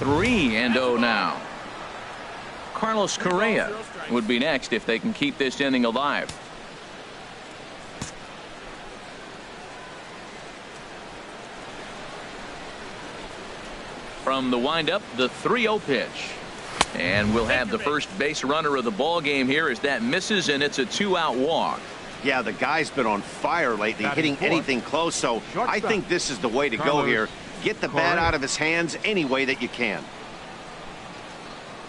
3-0 now. Carlos Correa would be next if they can keep this inning alive. From the windup, the 3-0 pitch. And we'll have the first base runner of the ball game here as that misses, and it's a 2-out walk. Yeah, the guy's been on fire lately, hitting anything close, so I think this is the way to go here. Get the bat out of his hands any way that you can.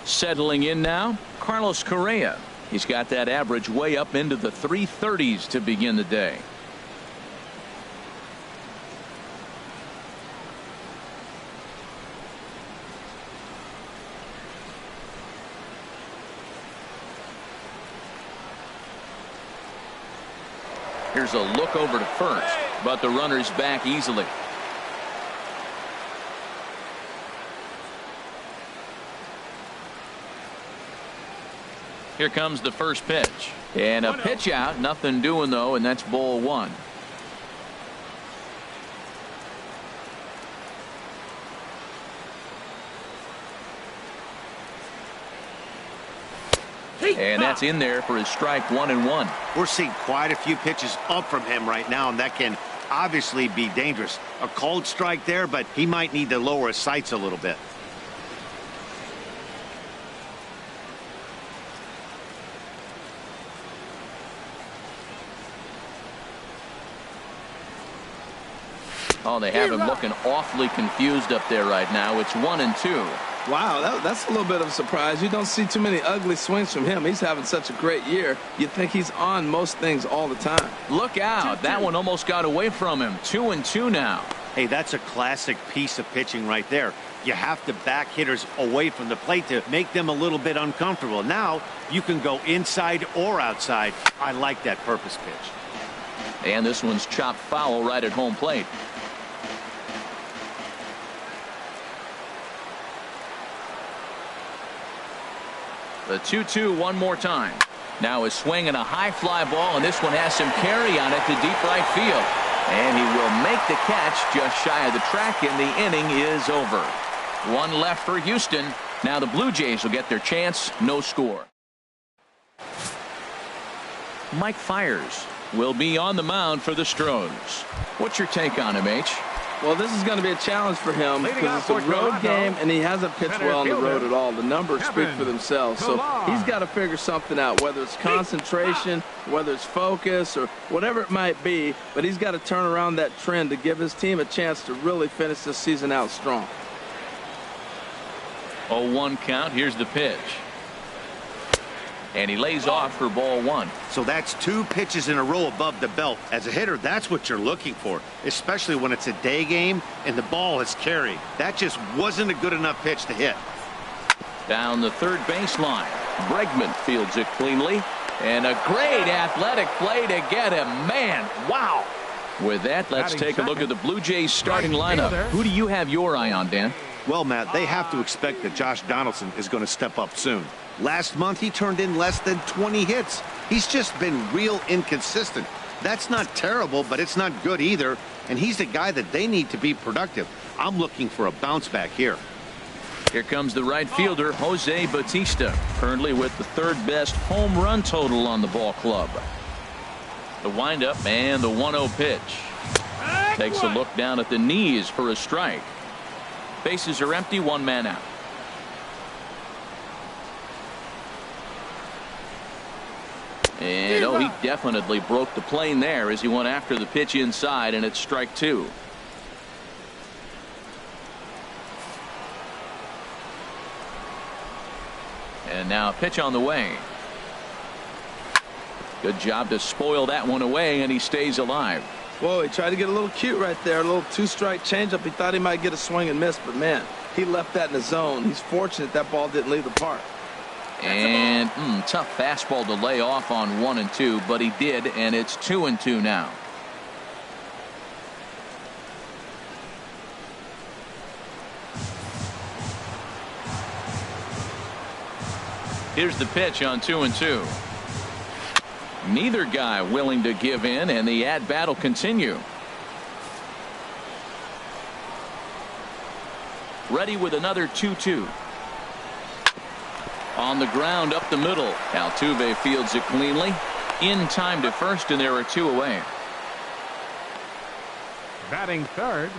Settling in now, Carlos Correa. He's got that average way up into the 330s to begin the day. Here's a look over to first, but the runner's back easily. Here comes the first pitch. And a pitch out. Nothing doing, though, and that's ball one. And that's in there for his strike 1-1. We're seeing quite a few pitches up from him right now, and that can obviously be dangerous. A cold strike there, but he might need to lower his sights a little bit. Oh, they have him looking awfully confused up there right now. It's 1-2. Wow, that's a little bit of a surprise. You don't see too many ugly swings from him. He's having such a great year. You'd think he's on most things all the time. Look out. That one almost got away from him. 2-2 now. Hey, that's a classic piece of pitching right there. You have to back hitters away from the plate to make them a little bit uncomfortable. Now you can go inside or outside. I like that purpose pitch. And this one's chopped foul right at home plate. The 2-2 one more time. Now a swing and a high fly ball, and this one has some carry on it to deep right field. And he will make the catch just shy of the track, and the inning is over. One left for Houston. Now the Blue Jays will get their chance. No score. Mike Fiers will be on the mound for the Stros. What's your take on him, H? Well, this is going to be a challenge for him because it's a road game, and he hasn't pitched well on the road at all. The numbers speak for themselves, so he's got to figure something out, whether it's concentration, whether it's focus, or whatever it might be, but he's got to turn around that trend to give his team a chance to really finish this season out strong. 0-1 count. Here's the pitch. And he lays off for ball one. So that's 2 pitches in a row above the belt. As a hitter, that's what you're looking for, especially when it's a day game and the ball is carried. That just wasn't a good enough pitch to hit. Down the third baseline. Bregman fields it cleanly. And a great athletic play to get him. Man, wow. With that, let's take a look at the Blue Jays starting lineup. Who do you have your eye on, Dan? Well, Matt, they have to expect that Josh Donaldson is going to step up soon. Last month, he turned in less than 20 hits. He's just been real inconsistent. That's not terrible, but it's not good either. And he's the guy that they need to be productive. I'm looking for a bounce back here. Here comes the right fielder, Jose Bautista, currently with the 3rd best home run total on the ball club. The windup and the 1-0 pitch. Takes a look down at the knees for a strike. Bases are empty, 1 man out. And he definitely broke the plane there as he went after the pitch inside, and it's strike 2. And now a pitch on the way. Good job to spoil that one away, and he stays alive. Whoa, he tried to get a little cute right there. A little 2-strike changeup. He thought he might get a swing and miss, but man, he left that in the zone. He's fortunate that ball didn't leave the park. And tough fastball to lay off on 1 and 2, but he did, and it's 2-2 now. Here's the pitch on 2-2. Neither guy willing to give in, and the at-bat will continue. Ready with another 2-2. On the ground up the middle. Altuve fields it cleanly. In time to first, and there are 2 away. Batting third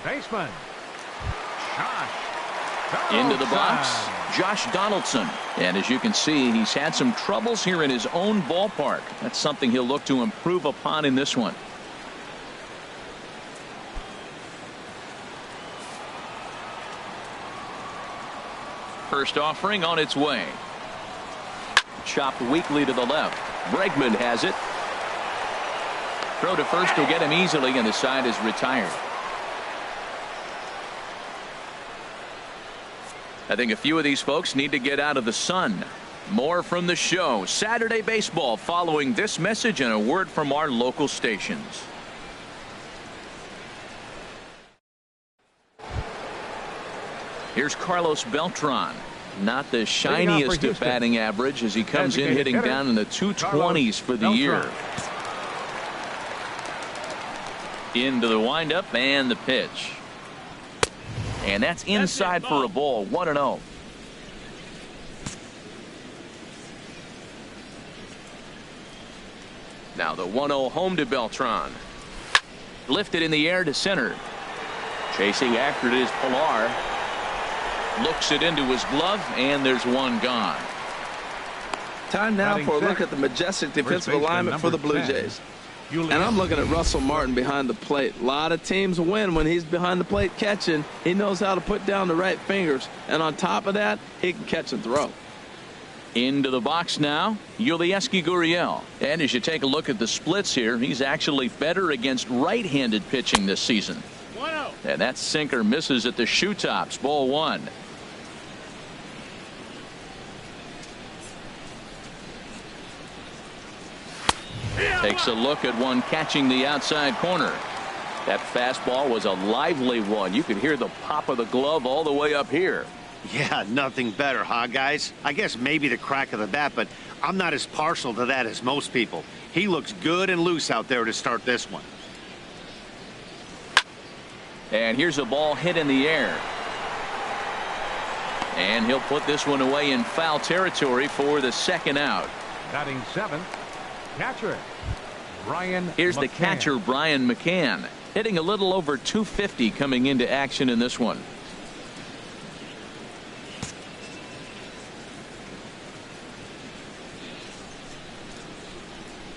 baseman, Josh Donaldson. Into the box, Josh Donaldson. And as you can see, he's had some troubles here in his own ballpark. That's something he'll look to improve upon in this one. First offering on its way. Chopped weakly to the left. Bregman has it. Throw to first will get him easily, and the side is retired. I think a few of these folks need to get out of the sun. More from the show. Saturday Baseball following this message and a word from our local stations. Here's Carlos Beltran. Not the shiniest of batting average as he comes in hitting down in the 220s for the year. Into the windup and the pitch. And that's inside for a ball. 1-0. Now the 1-0 home to Beltran. Lifted in the air to center. Chasing after it is Pilar. Looks it into his glove, and there's one gone. Time now for a look at the majestic defensive alignment for the Blue Jays. And I'm looking at Russell Martin behind the plate. A lot of teams win when he's behind the plate catching. He knows how to put down the right fingers. And on top of that, he can catch and throw. Into the box now, Yulieski Gurriel. And as you take a look at the splits here, he's actually better against right-handed pitching this season. 1-0. And that sinker misses at the shoe tops. Ball 1. Takes a look at one catching the outside corner. That fastball was a lively one. You could hear the pop of the glove all the way up here. Yeah, nothing better, huh, guys? I guess maybe the crack of the bat, but I'm not as partial to that as most people. He looks good and loose out there to start this one. And here's a ball hit in the air. And he'll put this one away in foul territory for the second out. Batting seventh, catcher Brian Here's McCann. the catcher, Brian McCann, hitting a little over 250 coming into action in this one.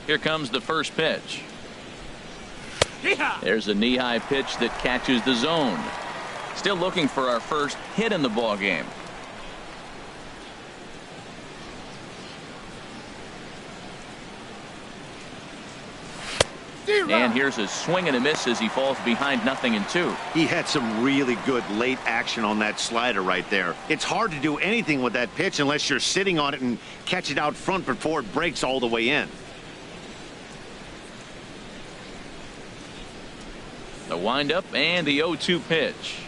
Here comes the first pitch. There's a knee-high pitch that catches the zone. Still looking for our first hit in the ball game. And here's a swing and a miss as he falls behind 0-2. He had some really good late action on that slider right there. It's hard to do anything with that pitch unless you're sitting on it and catch it out front before it breaks all the way in. The windup and the 0-2 pitch.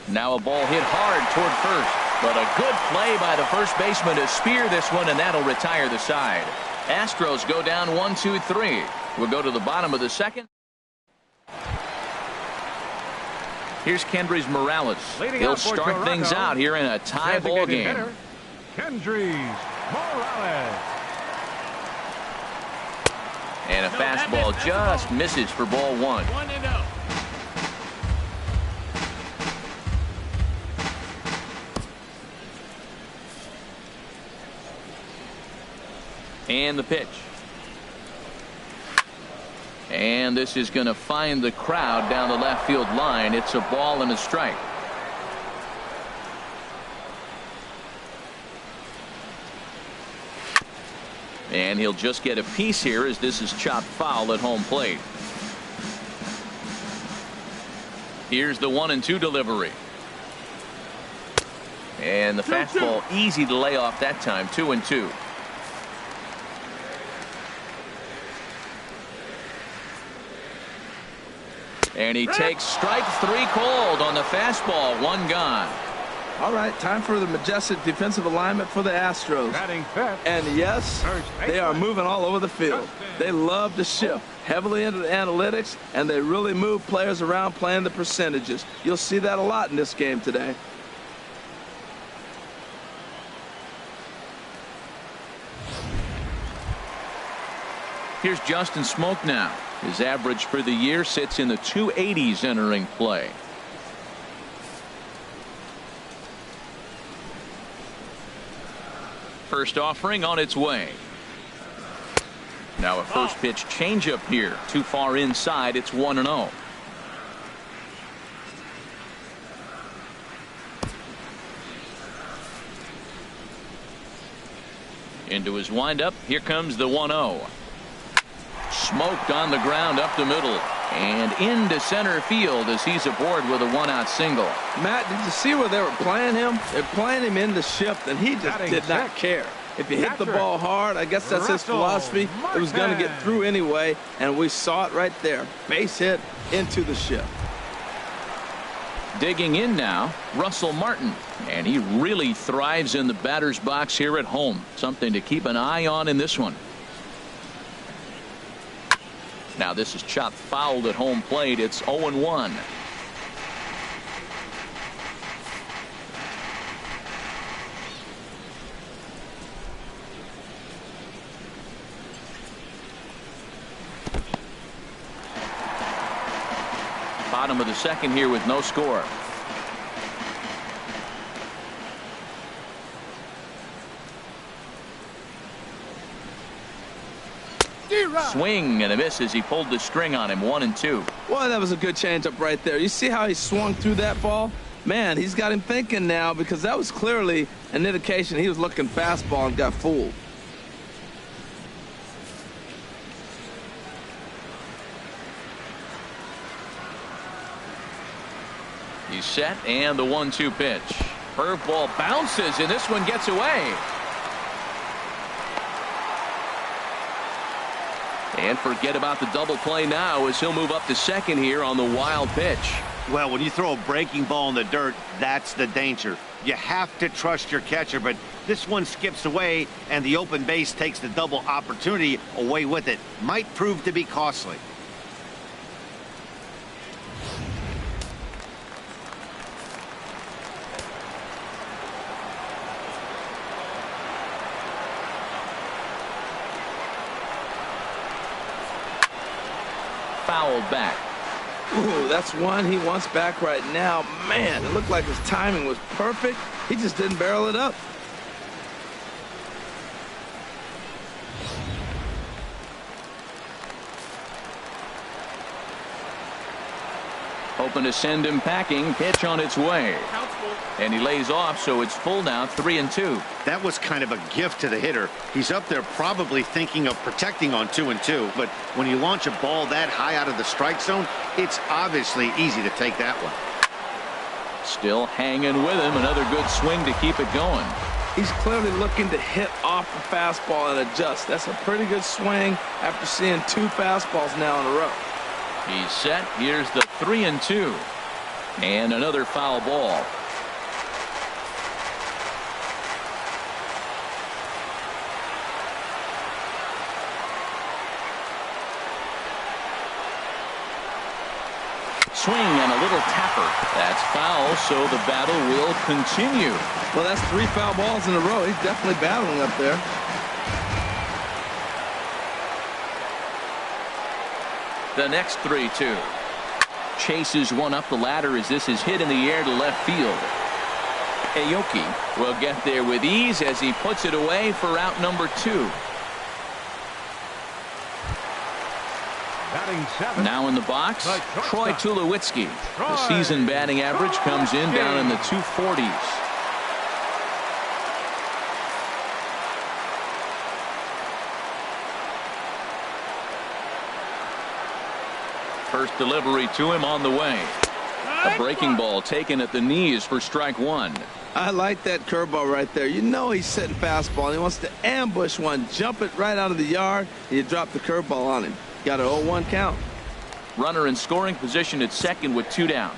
Now a ball hit hard toward first, but a good play by the first baseman to spear this one, and that'll retire the side. Astros go down 1-2-3. We'll go to the bottom of the second. Here's Kendrys Morales. He'll start things out here in a tie ball game. Kendrys Morales. And a fastball just misses for ball 1. 1-0. And the pitch. And this is going to find the crowd down the left field line. It's a ball and a strike. And he'll just get a piece here as this is chopped foul at home plate. Here's the 1-2 delivery. And the fastball easy to lay off that time. 2-2. And he takes strike 3 called on the fastball. 1 gone. All right, time for the majestic defensive alignment for the Astros. Batting fifth. And yes, they are moving all over the field. They love to shift, heavily into the analytics, and they really move players around playing the percentages. You'll see that a lot in this game today. Here's Justin Smoke now. His average for the year sits in the 280s entering play. First offering on its way. Now a first pitch changeup here. Too far inside. It's 1-0. Into his windup. Here comes the 1-0. Smoked on the ground up the middle and into center field as he's aboard with a 1-out single. Matt, did you see where they were playing him? They're playing him in the shift, and he just did not care. If he hit the ball hard, I guess that's his philosophy. It was going to get through anyway, and we saw it right there. Base hit into the shift. Digging in now, Russell Martin, and he really thrives in the batter's box here at home. Something to keep an eye on in this one. Now this is chopped fouled at home plate. It's 0-1. Bottom of the second here with no score. Swing and a miss as he pulled the string on him. 1-2. Boy, that was a good changeup right there. You see how he swung through that ball? Man, he's got him thinking now, because that was clearly an indication he was looking fastball and got fooled. He's set, and the 1-2 pitch. Curveball bounces, and this one gets away. And forget about the double play now as he'll move up to second here on the wild pitch. Well, when you throw a breaking ball in the dirt, that's the danger. You have to trust your catcher, but this one skips away, and the open base takes the double opportunity away with it. Might prove to be costly. Fouled back. Ooh, that's one he wants back right now. Man, it looked like his timing was perfect. He just didn't barrel it up. Hoping to send him packing. Pitch on its way. And he lays off, so it's full now, 3-2. That was kind of a gift to the hitter. He's up there probably thinking of protecting on 2-2, but when you launch a ball that high out of the strike zone, it's obviously easy to take that one. Still hanging with him. Another good swing to keep it going. He's clearly looking to hit off the fastball and adjust. That's a pretty good swing after seeing two fastballs now in a row. He's set. Here's the 3-2. And another foul ball. Swing and a little tapper. That's foul, so the battle will continue. Well, that's three foul balls in a row. He's definitely battling up there. The next 3-2. Chases one up the ladder as this is hit in the air to left field. Aoki will get there with ease as he puts it away for out number 2. Now in the box, Troy Tulowitzki. The season batting average comes in down in the 240s. First delivery to him on the way. A breaking ball taken at the knees for strike 1. I like that curveball right there. You know he's setting fastball, and he wants to ambush one, jump it right out of the yard, and you drop the curveball on him. Got an 0-1 count. Runner in scoring position at second with 2 down.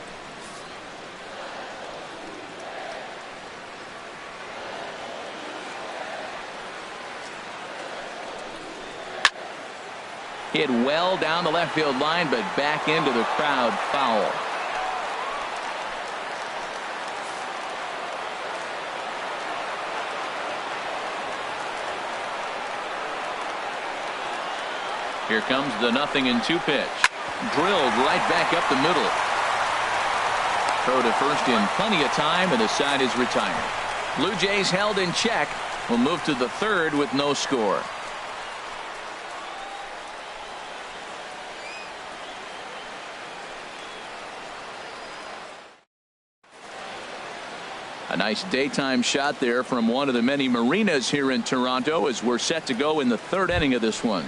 Hit well down the left field line, but back into the crowd, foul. Here comes the 0-2 pitch. Drilled right back up the middle. Throw to first in plenty of time, and the side is retired. Blue Jays held in check. Will move to the third with no score. A nice daytime shot there from one of the many marinas here in Toronto as we're set to go in the third inning of this one.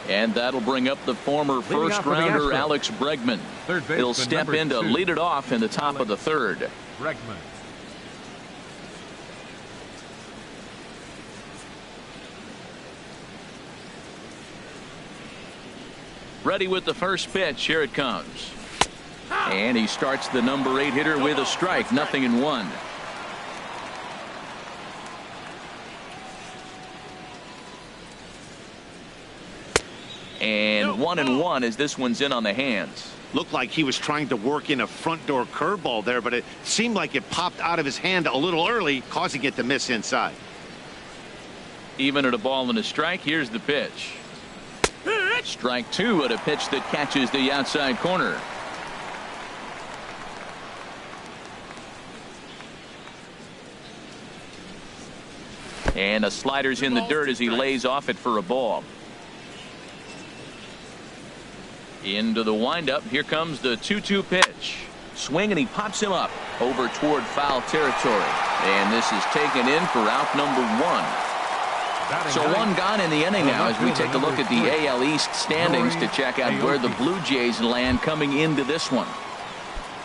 And that'll bring up the former first rounder Alex Bregman. He'll step in to lead it off in the top of the third. Bregman. Ready with the first pitch. Here it comes. And he starts the number 8 hitter with a strike. 0-1. And 1-1 as this one's in on the hands. Looked like he was trying to work in a front door curveball there, but it seemed like it popped out of his hand a little early, causing it to miss inside. Even at a ball and a strike, here's the pitch. Strike 2 at a pitch that catches the outside corner. And a slider's in the dirt as he lays off it for a ball. Into the windup. Here comes the 2-2 pitch. Swing, and he pops him up over toward foul territory. And this is taken in for out number 1. So one gone in the inning now as we take a look at the AL East standings to check out where the Blue Jays land coming into this one.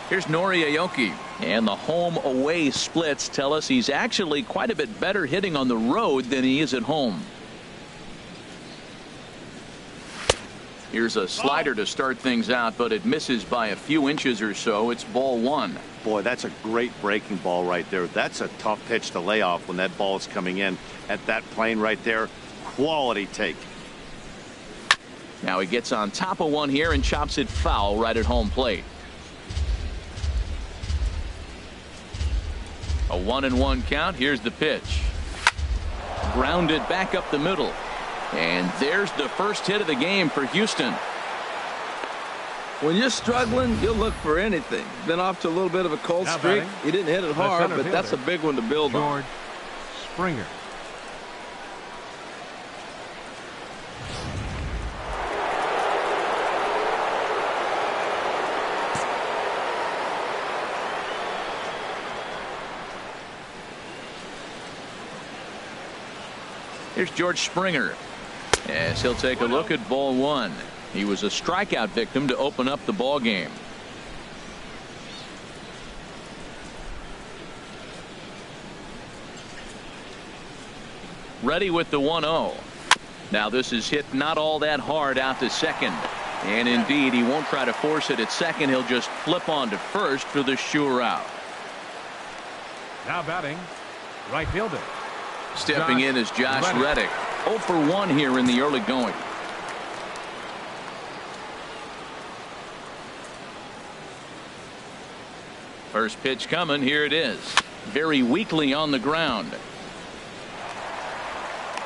Here's Nori Aoki, and the home-away splits tell us he's actually quite a bit better hitting on the road than he is at home. Here's a slider to start things out, but it misses by a few inches or so. It's ball 1. Boy, that's a great breaking ball right there. That's a tough pitch to lay off when that ball is coming in at that plane right there. Quality take. Now he gets on top of one here and chops it foul right at home plate. A 1-1 count. Here's the pitch. Grounded back up the middle. And there's the first hit of the game for Houston. When you're struggling, you'll look for anything. Been off to a little bit of a cold streak. He didn't hit it hard, but that's a big one to build on. George Springer. Here's George Springer as he'll take a look at ball 1. He was a strikeout victim to open up the ball game. Ready with the 1-0. Now this is hit not all that hard out to second. And indeed, he won't try to force it at second. He'll just flip on to first for the sure out. Now batting, right fielder. Stepping in is Josh Reddick. 0 for 1 here in the early going. First pitch coming. Here it is. Very weakly on the ground.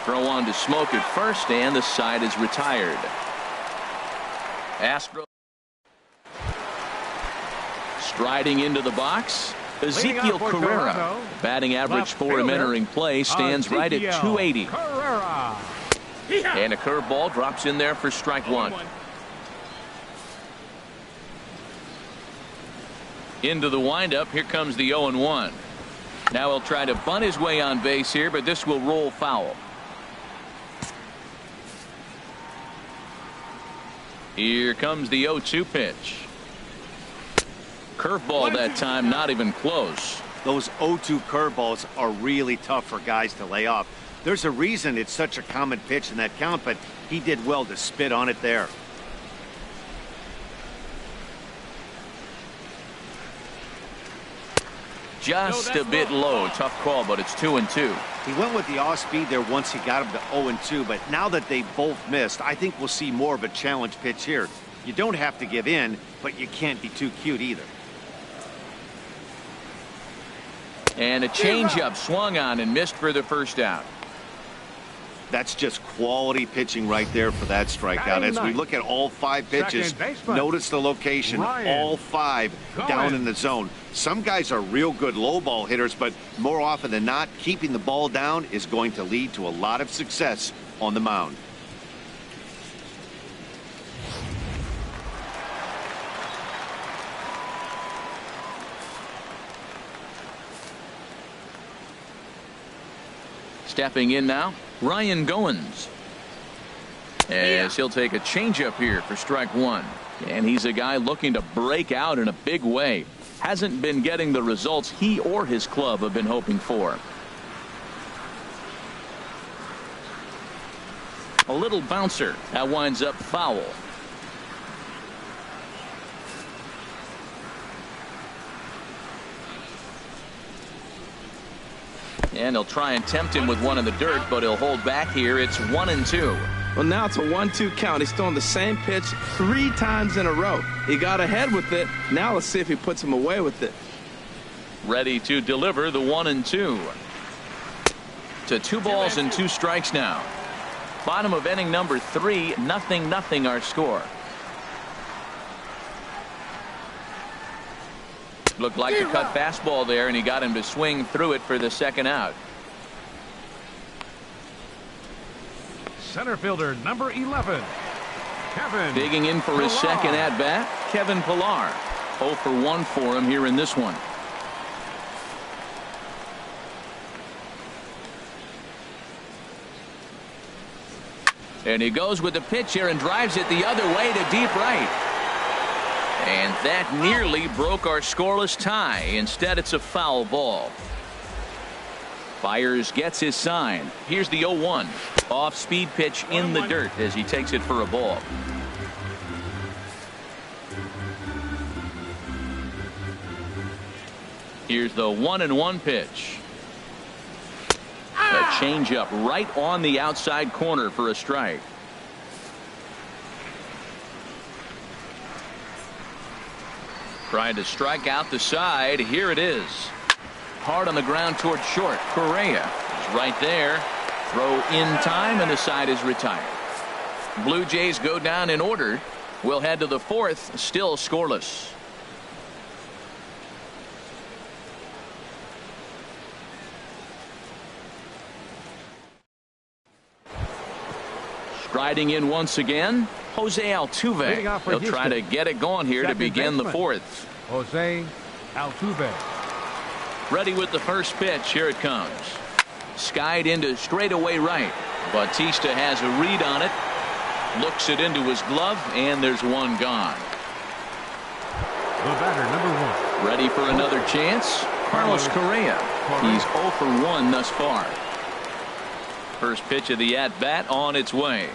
Throw on to Smoke at first, and the side is retired. Astro striding into the box. Ezekiel Carrera. Batting average for him entering play stands right at 280. And a curveball drops in there for strike 1. Into the windup. Here comes the 0-1. Now he'll try to bunt his way on base here, but this will roll foul. Here comes the 0-2 pitch. Curveball that time, not even close. Those 0-2 curveballs are really tough for guys to lay off. There's a reason it's such a common pitch in that count, but he did well to spit on it there. just a bit low. Tough call, but it's 2-2. He went with the off-speed there once he got him to 0-2, but now that they both missed, I think we'll see more of a challenge pitch here. You don't have to give in, but you can't be too cute either. And a changeup swung on and missed for the first out. That's just quality pitching right there for that strikeout. As we look at all 5 pitches, notice the location, all 5 down in the zone. Some guys are real good low ball hitters, but more often than not, keeping the ball down is going to lead to a lot of success on the mound. Stepping in now, Ryan Goins. As he'll take a changeup here for strike 1. And he's a guy looking to break out in a big way. Hasn't been getting the results he or his club have been hoping for. A little bouncer. That winds up foul. And he'll try and tempt him with one in the dirt, but he'll hold back here. It's 1-2. Well, now it's a 1-2 count. He's throwing the same pitch 3 times in a row. He got ahead with it. Now let's see if he puts him away with it. Ready to deliver the 1-2. To 2 balls and 2 strikes now. Bottom of inning number 3, 0-0 our score. Looked like a cut fastball there, and he got him to swing through it for the second out. Center fielder number 11, Kevin. Digging in for his second at bat, Kevin Pillar. 0 for 1 for him here in this one. And he goes with the pitch here and drives it the other way to deep right. And that nearly broke our scoreless tie. Instead, it's a foul ball. Byers gets his sign. Here's the 0-1. Off-speed pitch in the dirt as he takes it for a ball. Here's the 1-1 pitch. A changeup right on the outside corner for a strike. Trying to strike out the side. Here it is. Hard on the ground toward short. Correa is right there. Throw in time, and the side is retired. Blue Jays go down in order. We'll head to the 4th, still scoreless. Striding in once again, Jose Altuve. He'll try to get it going here to begin the 4th. Jose Altuve. Ready with the first pitch. Here it comes. Skied into straightaway right. Bautista has a read on it. Looks it into his glove, and there's one gone. The batter, number 1. Ready for another chance. Carlos Correa. He's 0 for 1 thus far. First pitch of the at-bat on its way.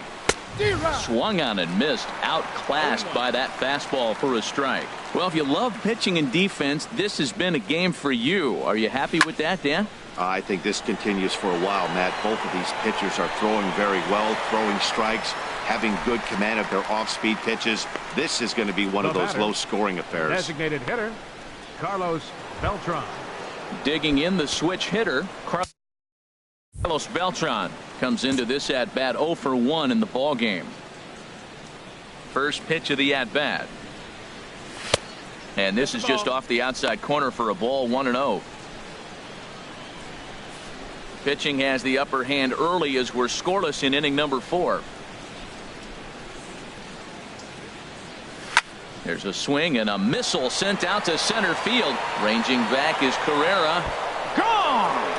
Swung on and missed. Outclassed by that fastball for a strike. Well, if you love pitching and defense, this has been a game for you. Are you happy with that, Dan? I think this continues for a while, Matt. Both of these pitchers are throwing very well, throwing strikes, having good command of their off-speed pitches. This is going to be one of those low-scoring affairs. Designated hitter, Carlos Beltran. Digging in, the switch hitter, Carlos Beltran comes into this at-bat 0 for 1 in the ball game. First pitch of the at-bat. And this is just off the outside corner for a ball, 1-0. Pitching has the upper hand early as we're scoreless in inning number 4. There's a swing and a missile sent out to center field. Ranging back is Carrera. Gone!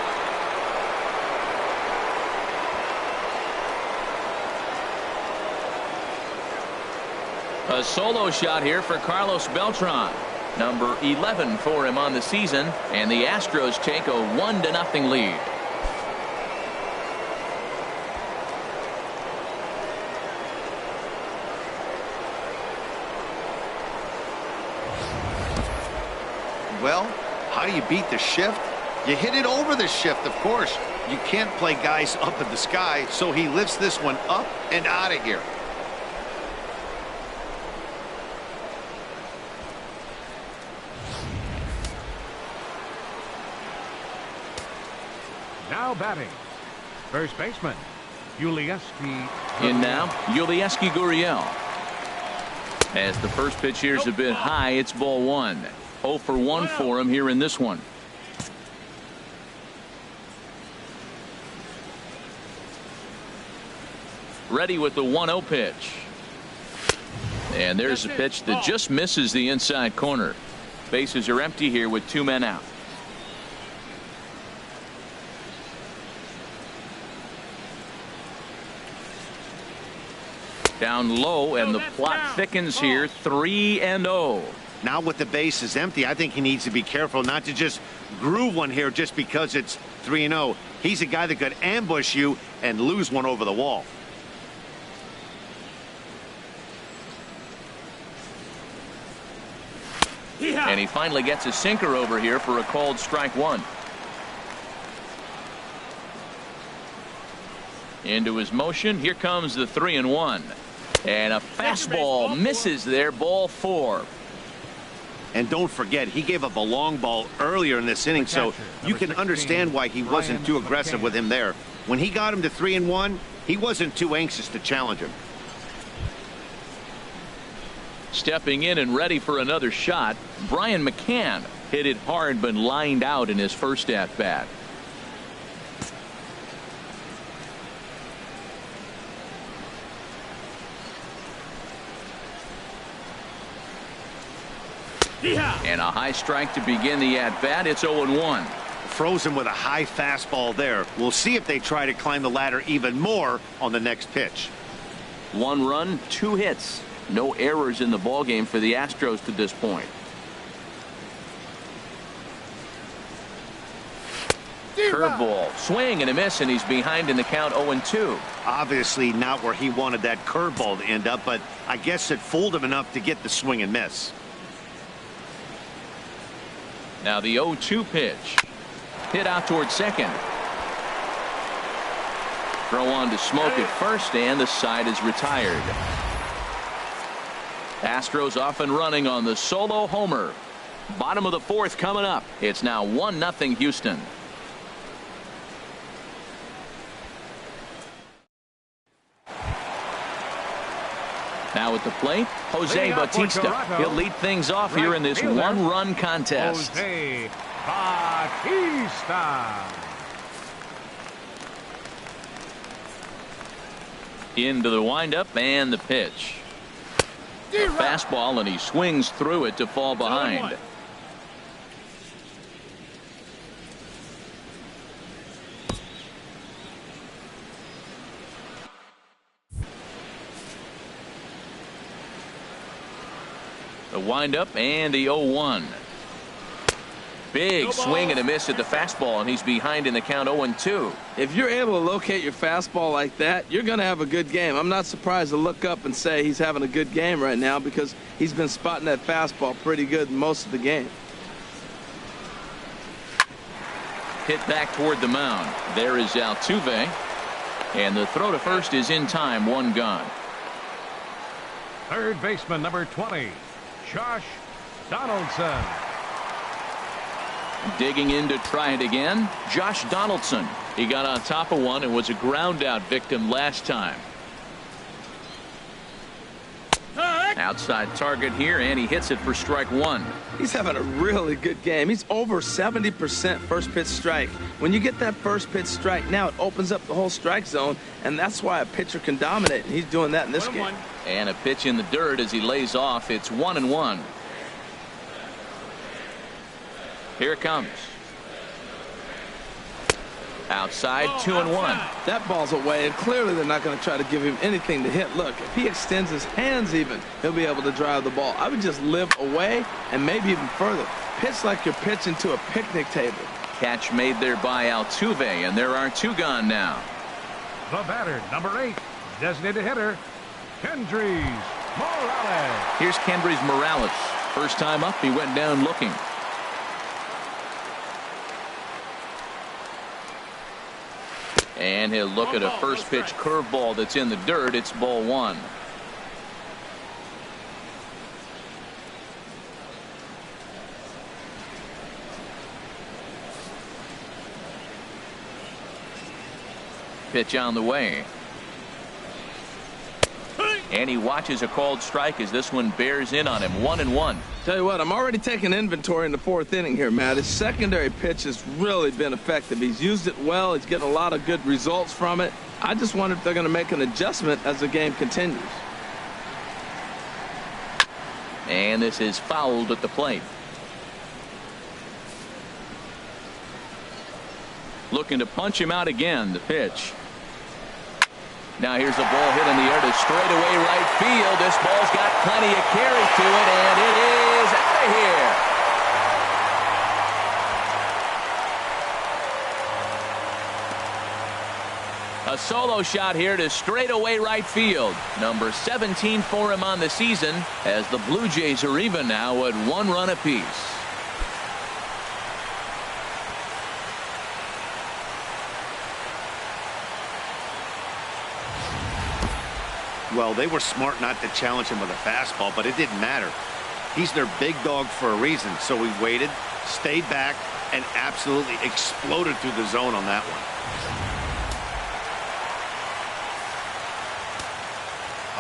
A solo shot here for Carlos Beltran. Number 11 for him on the season, and the Astros take a 1-0 lead. Well, How do you beat the shift? You hit it over the shift, of course. You can't play guys up in the sky, so he lifts this one up and out of here. Now batting, first baseman, Ulieski. In now, Ulieski Gurriel. As the first pitch here is a bit high, it's ball one. 0 for 1 for him here in this one. Ready with the 1-0 pitch. And there's a pitch that just misses the inside corner. Bases are empty here with 2 men out. Down low, and the plot thickens here. 3-0. Now with the bases empty, I think he needs to be careful not to just groove one here just because it's 3-0. He's a guy that could ambush you and lose one over the wall. And he finally gets a sinker over here for a called strike one. Into his motion. Here comes the 3-1. And a fastball misses there. Ball 4. And don't forget, he gave up a long ball earlier in this inning, so you can understand why he wasn't too aggressive with him there. When he got him to 3-1, he wasn't too anxious to challenge him. Stepping in and ready for another shot, Brian McCann hit it hard but lined out in his first at bat. And a high strike to begin the at bat. It's 0-1. Frozen with a high fastball there. We'll see if they try to climb the ladder even more on the next pitch. 1 run, 2 hits. No errors in the ballgame for the Astros to this point. Curveball, swing and a miss, and he's behind in the count. 0-2. Obviously not where he wanted that curveball to end up, but I guess it fooled him enough to get the swing and miss. Now the 0-2 pitch. Hit out towards second. Throw on to Smoke at first, and the side is retired. Astros off and running on the solo homer. Bottom of the 4th coming up. It's now 1-0 Houston. Now at the plate, Jose Bautista. He'll lead things off here in this 1-run contest. Jose Bautista. Into the windup and the pitch. A fastball, and he swings through it to fall behind. The windup and the 0-1. Big swing and a miss at the fastball, and he's behind in the count. 0-2. If you're able to locate your fastball like that, you're going to have a good game. I'm not surprised to look up and say he's having a good game right now, because he's been spotting that fastball pretty good most of the game. Hit back toward the mound. There is Altuve, and the throw to first is in time. 1 gone. Third baseman, number 20, Josh Donaldson. Digging in to try it again, Josh Donaldson. He got on top of one and was a ground out victim last time. Outside target here, and he hits it for strike 1. He's having a really good game. He's over 70% first pitch strike. When you get that first pitch strike, now it opens up the whole strike zone, and that's why a pitcher can dominate, and he's doing that in this game. And a pitch in the dirt as he lays off. It's 1-1. Here it comes. Outside, 2-1. That ball's away, and clearly they're not going to try to give him anything to hit. Look, if he extends his hands even, he'll be able to drive the ball. I would just live away and maybe even further. Pitch like you're pitching to a picnic table. Catch made there by Altuve, and there are 2 gone now. The batter, number 8, designated hitter, Kendrys Morales. Here's Kendrys Morales. First time up, he went down looking. And he'll look at a first pitch curveball that's in the dirt. It's ball one. Pitch on the way. And he watches a called strike as this one bears in on him. 1-1. Tell you what, I'm already taking inventory in the fourth inning here, Matt. His secondary pitch has really been effective. He's used it well. He's getting a lot of good results from it. I just wonder if they're going to make an adjustment as the game continues. And this is fouled at the plate. Looking to punch him out again. The pitch. Now here's the ball hit in the air to straightaway right field. This ball's got plenty of carry to it, and it is out of here. A solo shot here to straightaway right field. Number 17 for him on the season, as the Blue Jays are even now at 1 run apiece. Well, they were smart not to challenge him with a fastball, but it didn't matter. He's their big dog for a reason, so he waited, stayed back, and absolutely exploded through the zone on that one.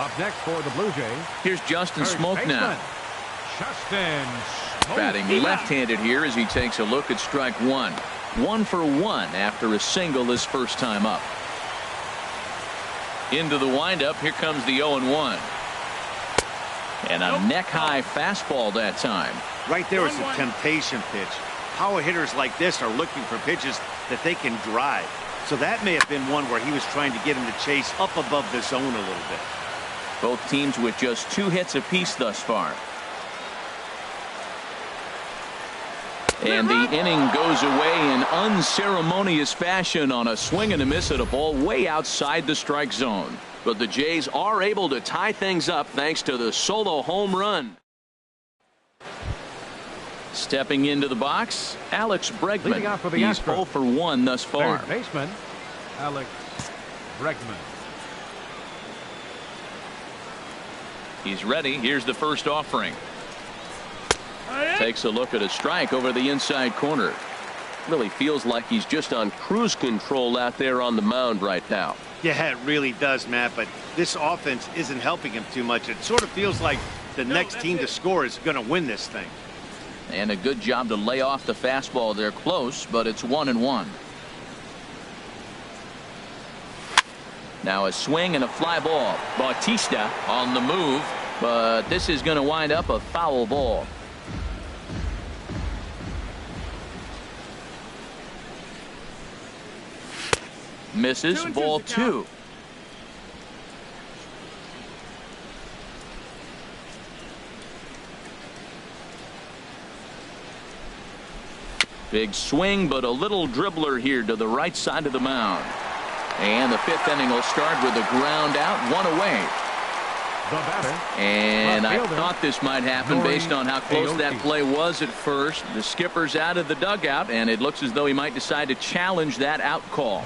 Up next for the Blue Jays. Here's Justin Smoke now. Justin Smoke. Batting left-handed here as he takes a look at strike one. 1 for 1 after a single his first time up. Into the windup. Here comes the 0-1. And a neck-high fastball that time. Right there is a temptation pitch. Power hitters like this are looking for pitches that they can drive. So that may have been one where he was trying to get him to chase up above the zone a little bit. Both teams with just 2 hits apiece thus far. And the inning goes away in unceremonious fashion on a swing and a miss at a ball way outside the strike zone. But the Jays are able to tie things up thanks to the solo home run. Stepping into the box, Alex Bregman. He's 0 for 1 thus far. Third baseman, Alex Bregman. He's ready. Here's the first offering. Takes a look at a strike over the inside corner. Really feels like he's just on cruise control out there on the mound right now. Yeah, it really does, Matt, but this offense isn't helping him too much. It sort of feels like the next team to score is going to win this thing. And a good job to lay off the fastball. They're close, but it's 1-1. Now a swing and a fly ball. Bautista on the move, but this is going to wind up a foul ball. Misses. Ball 2. Big swing, but a little dribbler here to the right side of the mound. And the 5th inning will start with a ground out, 1 away. And I thought this might happen based on how close that play was at first. The skipper's out of the dugout, and it looks as though he might decide to challenge that out call.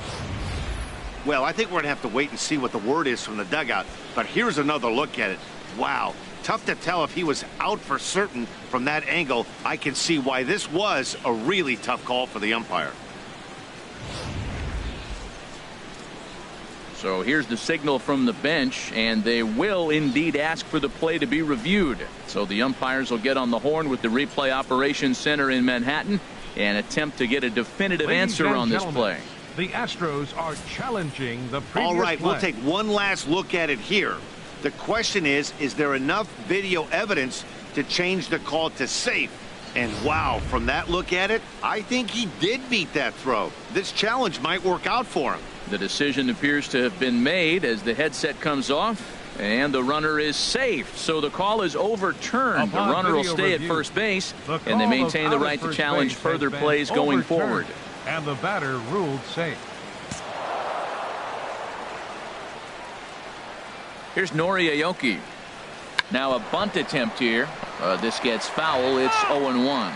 Well, I think we're going to have to wait and see what the word is from the dugout. But here's another look at it. Wow. Tough to tell if he was out for certain from that angle. I can see why this was a really tough call for the umpire. So here's the signal from the bench, and they will indeed ask for the play to be reviewed. So the umpires will get on the horn with the replay operations center in Manhattan and attempt to get a definitive answer on this play. The Astros are challenging the previous All right, play. we'll take one last look at it here. The question is there enough video evidence to change the call to safe? And wow, from that look at it, I think he did beat that throw. This challenge might work out for him. The decision appears to have been made as the headset comes off, and the runner is safe. So the call is overturned. The runner will stay at first base, and they maintain the right to challenge further plays going forward. And the batter ruled safe. Here's Nori Aoki. Now a bunt attempt here. This gets foul. It's 0-1.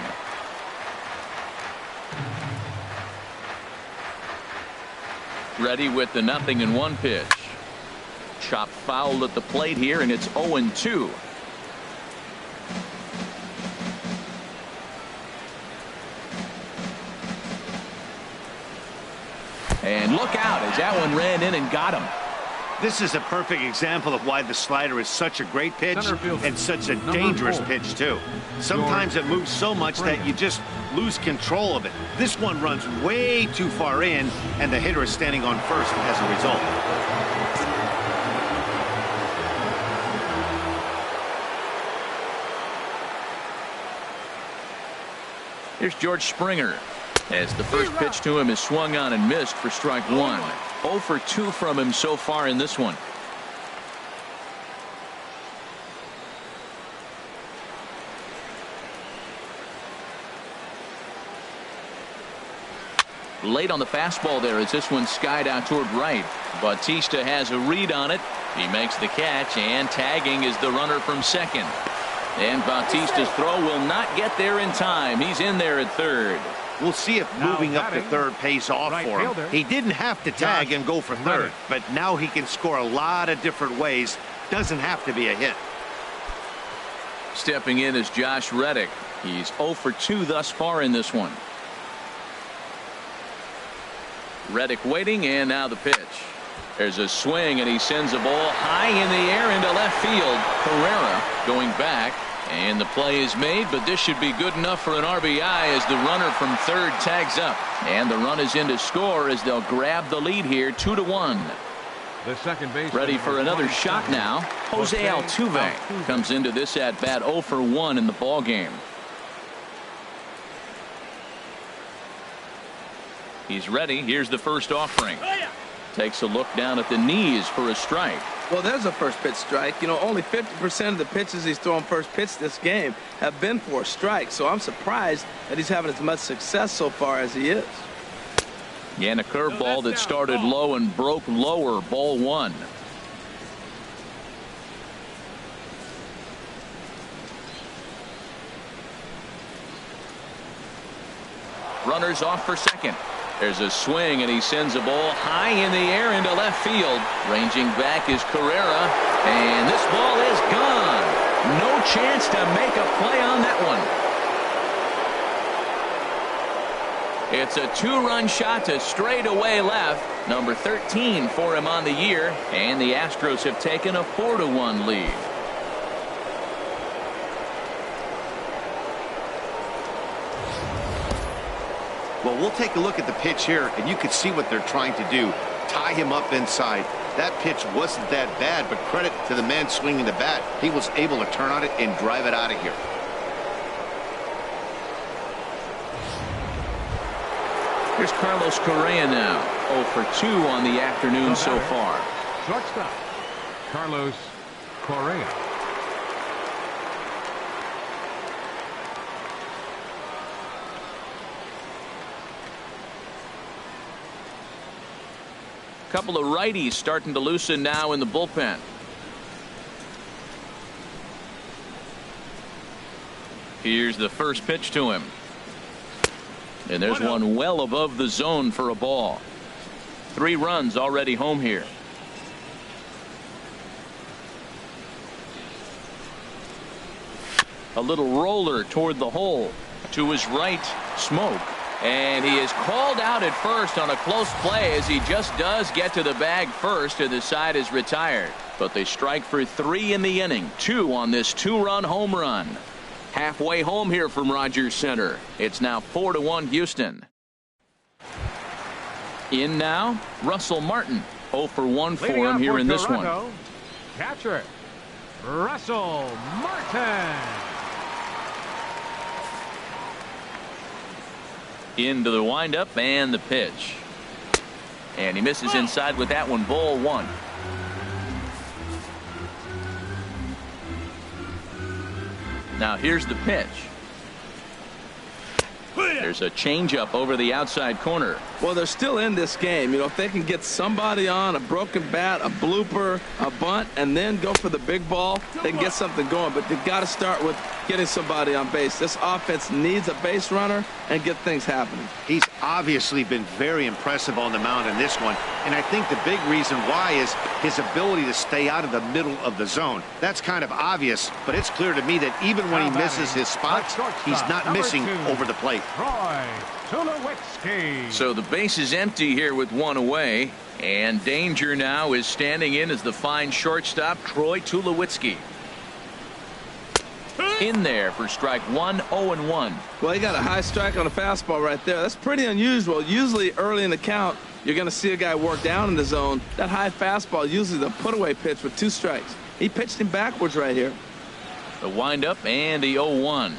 Ready with the 0-1 pitch. Chop foul at the plate here, and it's 0-2. And look out as that one ran in and got him. This is a perfect example of why the slider is such a great pitch and such a dangerous pitch, too. Sometimes it moves so much that you just lose control of it. This one runs way too far in, and the hitter is standing on first as a result. Here's George Springer, as the first pitch to him is swung on and missed for strike one. 0 for 2 from him so far in this one. Late on the fastball there as this one skied out toward right. Bautista has a read on it. He makes the catch, and tagging is the runner from second. And Bautista's throw will not get there in time. He's in there at third. We'll see if moving up to third pays off for him. He didn't have to tag and go for third, but now he can score a lot of different ways. Doesn't have to be a hit. Stepping in is Josh Reddick. He's 0 for 2 thus far in this one. Reddick waiting, and now the pitch. There's a swing, and he sends a ball high in the air into left field. Carrera going back, and the play is made, but this should be good enough for an RBI as the runner from third tags up. And the run is in to score as they'll grab the lead here, 2-1. The second base ready for another shot now. Jose Altuve comes into this at bat 0 for 1 in the ball game. He's ready. Here's the first offering. Takes a look down at the knees for a strike. Well, there's a first pitch strike. You know, only 50% of the pitches he's thrown first pitch this game have been for a strike. So I'm surprised that he's having as much success so far as he is. And a curveball that started low and broke lower. Ball 1. Runners off for second. There's a swing, and he sends a ball high in the air into left field. Ranging back is Carrera, and this ball is gone. No chance to make a play on that one. It's a 2-run shot to straightaway left. Number 13 for him on the year, and the Astros have taken a 4-1 lead. Well, we'll take a look at the pitch here, and you can see what they're trying to do. Tie him up inside. That pitch wasn't that bad, but credit to the man swinging the bat. He was able to turn on it and drive it out of here. Here's Carlos Correa now. 0 for 2 on the afternoon so far. Shortstop, Carlos Correa. Couple of righties starting to loosen now in the bullpen. Here's the first pitch to him. And there's one well above the zone for a ball. 3 runs already home here. A little roller toward the hole. To his right, Smoke. And he is called out at first on a close play as he just does get to the bag first, and the side is retired. But they strike for 3 in the inning. 2 on this 2-run home run. Halfway home here from Rogers Center. It's now 4-1 Houston. In now, Russell Martin. 0 for 1 for him here in this one. Catcher, Russell Martin. Into the windup and the pitch. And he misses inside with that one. Ball 1. Now here's the pitch. There's a changeup over the outside corner. Well, they're still in this game. You know, if they can get somebody on, a broken bat, a blooper, a bunt, and then go for the big ball, they can get something going. But they've got to start with getting somebody on base. This offense needs a base runner and get things happening. He's obviously been very impressive on the mound in this one, and I think the big reason why is his ability to stay out of the middle of the zone. That's kind of obvious, but it's clear to me that even when he misses his spots, he's not missing over the plate. So the base is empty here with one away, and danger now is standing in as the fine shortstop Troy Tulowitzki. In there for strike one, 0-1. Well, he got a high strike on a fastball right there. That's pretty unusual. Usually early in the count, you're going to see a guy work down in the zone. That high fastball, usually the put-away pitch with 2 strikes. He pitched him backwards right here. The windup and the 0-1.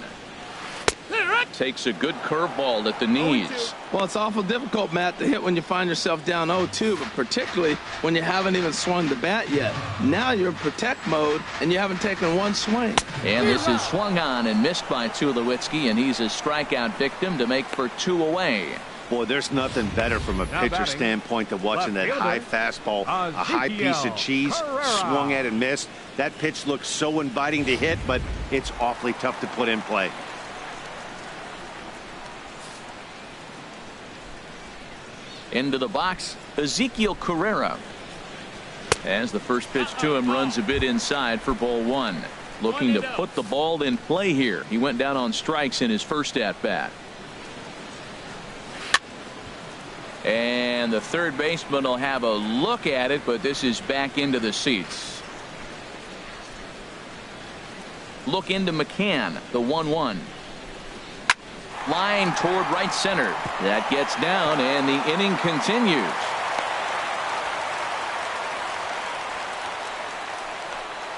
Takes a good curveball at the knees. Well, it's awful difficult, Matt, to hit when you find yourself down 0-2, but particularly when you haven't even swung the bat yet. Now you're in protect mode, and you haven't taken one swing. And this is swung on and missed by Tulowitzki, and he's a strikeout victim to make for 2 away. Boy, there's nothing better from a pitcher standpoint than watching that high fastball, a high piece of cheese, swung at and missed. That pitch looks so inviting to hit, but it's awfully tough to put in play. Into the box, Ezekiel Carrera. As the first pitch to him runs a bit inside for ball 1. Looking to put the ball in play here. He went down on strikes in his first at-bat. And the third baseman will have a look at it, but this is back into the seats. Look into McCann, the 1-1. Line toward right center. That gets down, and the inning continues.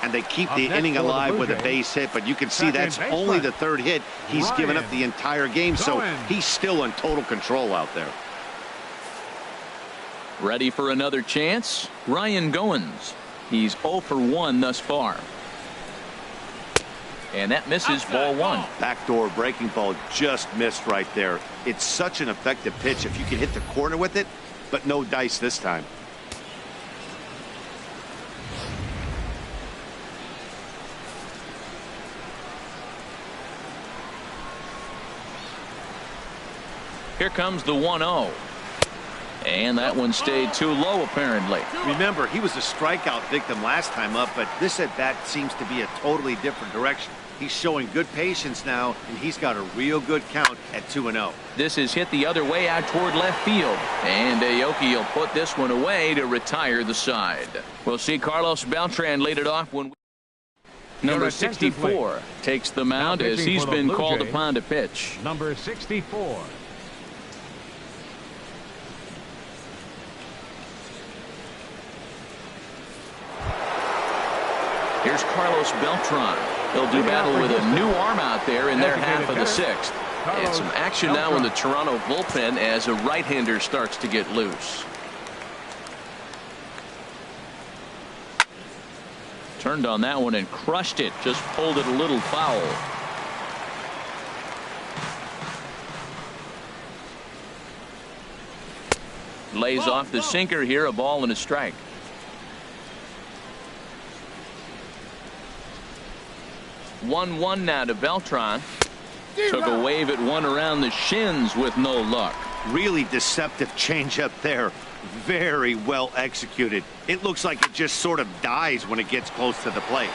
And they keep the inning alive with a base hit, but you can see that's only the 3rd hit he's given up the entire game, so he's still in total control out there. Ready for another chance? Ryan Goins. He's 0 for 1 thus far. And that misses ball 1. Backdoor breaking ball just missed right there. It's such an effective pitch if you can hit the corner with it, but no dice this time. Here comes the 1-0. And that one stayed too low, apparently. Remember, he was a strikeout victim last time up, but this at-bat seems to be a totally different direction. He's showing good patience now, and he's got a real good count at 2-0. This is hit the other way out toward left field. And Aoki will put this one away to retire the side. We'll see Carlos Beltran lead it off when number 64 takes the mound as he's been called upon to pitch. Number 64. Here's Carlos Beltran. He'll do battle with a new arm out there in their half of the 6th. And some action now in the Toronto bullpen as a right-hander starts to get loose. Turned on that one and crushed it. Just pulled it a little foul. Lays off the sinker here, a ball and a strike. One now to Beltran. Took a wave at one around the shins with no luck. Really deceptive changeup there. Very well executed. It looks like it just sort of dies when it gets close to the plate.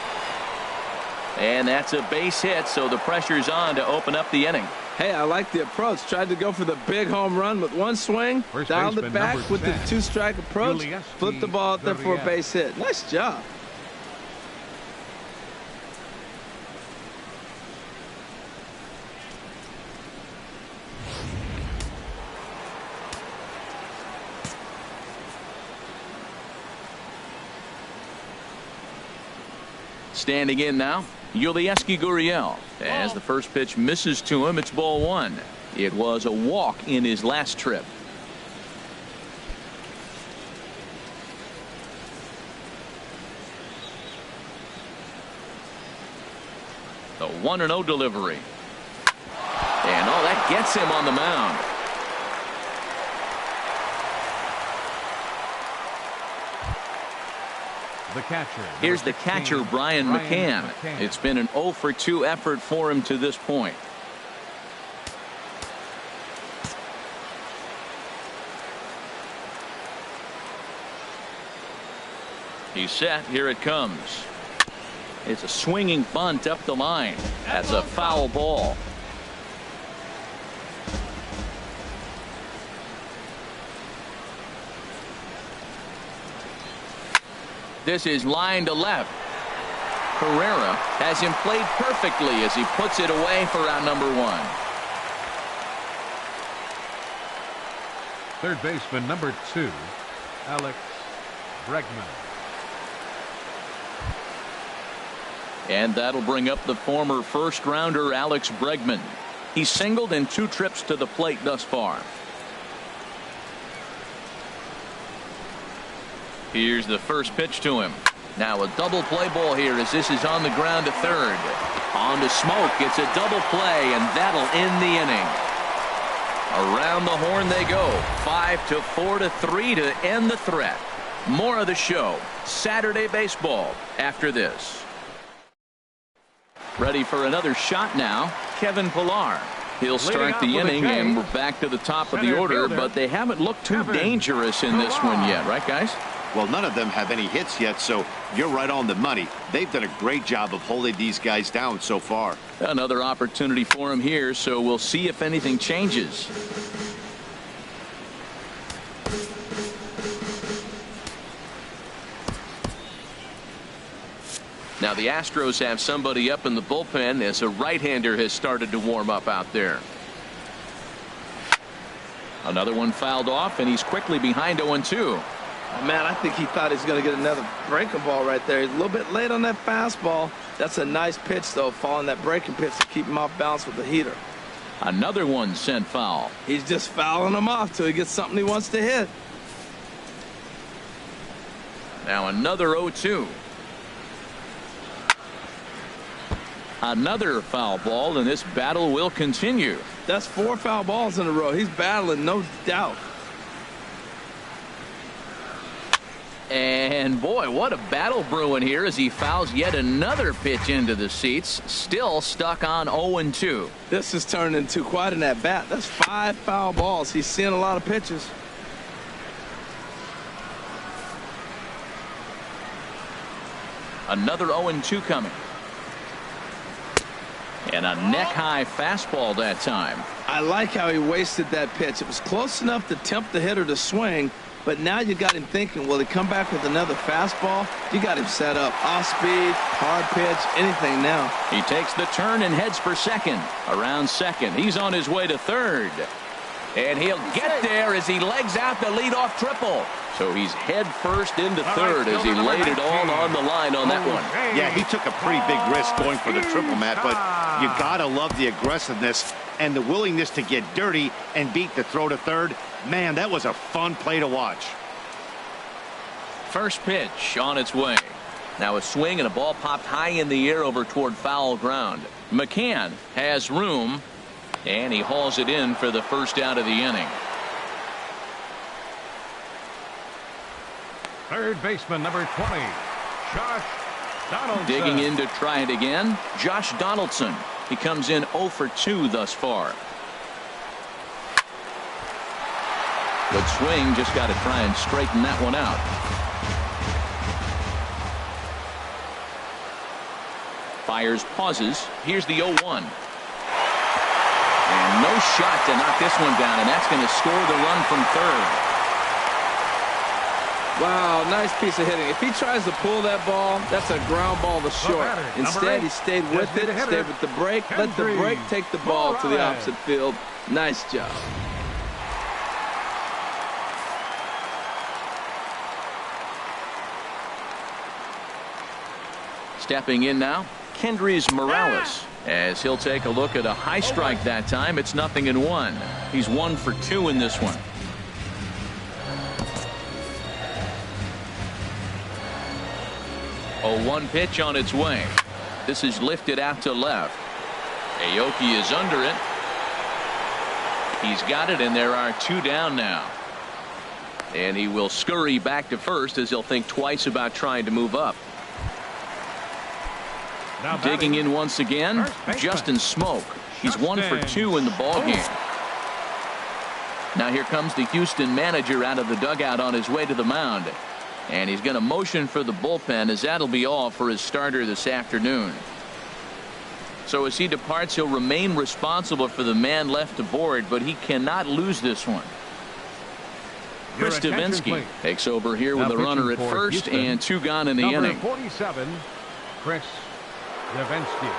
And that's a base hit, so the pressure's on to open up the inning. Hey, I like the approach. Tried to go for the big home run with one swing. Dialed it back with the 2-strike approach. Flipped the ball out there for a base hit. Nice job. Standing in now, Yulieski Gurriel. As the first pitch misses to him, it's ball 1. It was a walk in his last trip. The 1-0 delivery. And oh, that gets him on the mound. The catcher. Here's the catcher, Brian McCann. It's been an 0 for 2 effort for him to this point. He's set. Here it comes. It's a swinging bunt up the line. That's a foul ball. This is line to left. Herrera has him played perfectly as he puts it away for out number 1. Third baseman, number 2, Alex Bregman. And that'll bring up the former first-rounder Alex Bregman. He's singled in 2 trips to the plate thus far. Here's the first pitch to him. Now a double play ball here as this is on the ground to third. On to Smoke. It's a double play, and that'll end the inning. Around the horn they go. 5-4-3 to end the threat. More of the show. Saturday baseball after this. Ready for another shot now. Kevin Pillar. He'll start the inning, and we're back to the top of the order, but they haven't looked too dangerous in this one yet, right, guys? Well, none of them have any hits yet, so you're right on the money. They've done a great job of holding these guys down so far. Another opportunity for him here, so we'll see if anything changes. Now the Astros have somebody up in the bullpen as a right-hander has started to warm up out there. Another one fouled off, and he's quickly behind 0-2. Oh, man, I think he thought he was going to get another breaking ball right there. He's a little bit late on that fastball. That's a nice pitch, though, following that breaking pitch to keep him off balance with the heater. Another one sent foul. He's just fouling him off till he gets something he wants to hit. Now another 0-2. Another foul ball, and this battle will continue. That's 4 foul balls in a row. He's battling, no doubt. And boy, what a battle brewing here as he fouls yet another pitch into the seats. Still stuck on 0-2. This has turned into quite an at-bat. That's 5 foul balls. He's seeing a lot of pitches. Another 0-2 coming. And a neck-high fastball that time. I like how he wasted that pitch. It was close enough to tempt the hitter to swing, but now you got him thinking, will he come back with another fastball? You got him set up. Off speed, hard pitch, anything now. He takes the turn and heads for second. Around second. He's on his way to third. And he'll get there as he legs out the leadoff triple. So he's head first into third as he laid it all on the line on that one. Yeah, he took a pretty big risk going for the triple, Matt, but you gotta love the aggressiveness and the willingness to get dirty and beat the throw to third. Man, that was a fun play to watch. First pitch on its way. Now a swing and a ball popped high in the air over toward foul ground. McCann has room, and he hauls it in for the first out of the inning. Third baseman, number 20, Josh Donaldson. Digging in to try it again, Josh Donaldson. He comes in 0 for 2 thus far. Good swing, just got to try and straighten that one out. Fires, pauses. Here's the 0-1. And no shot to knock this one down, and that's going to score the run from third. Wow, nice piece of hitting. If he tries to pull that ball, that's a ground ball to short. Instead, he stayed with it, stayed with the break, let the break take the ball to the opposite field. Nice job. Stepping in now, Kendrys Morales, as he'll take a look at a high strike that time. It's 0-1. He's 1 for 2 in this one. A 1 pitch on its way. This is lifted out to left. Aoki is under it. He's got it, and there are 2 down now. And he will scurry back to first as he'll think twice about trying to move up. Now Digging in once again, Justin Smoke. He's 1 for 2 in the ballgame. Now here comes the Houston manager out of the dugout on his way to the mound. And he's going to motion for the bullpen, as that'll be all for his starter this afternoon. So as he departs, he'll remain responsible for the man left aboard, but he cannot lose this one. Chris Davinsky takes over here with a runner at first and 2 gone in the inning. 47, Chris Davinsky.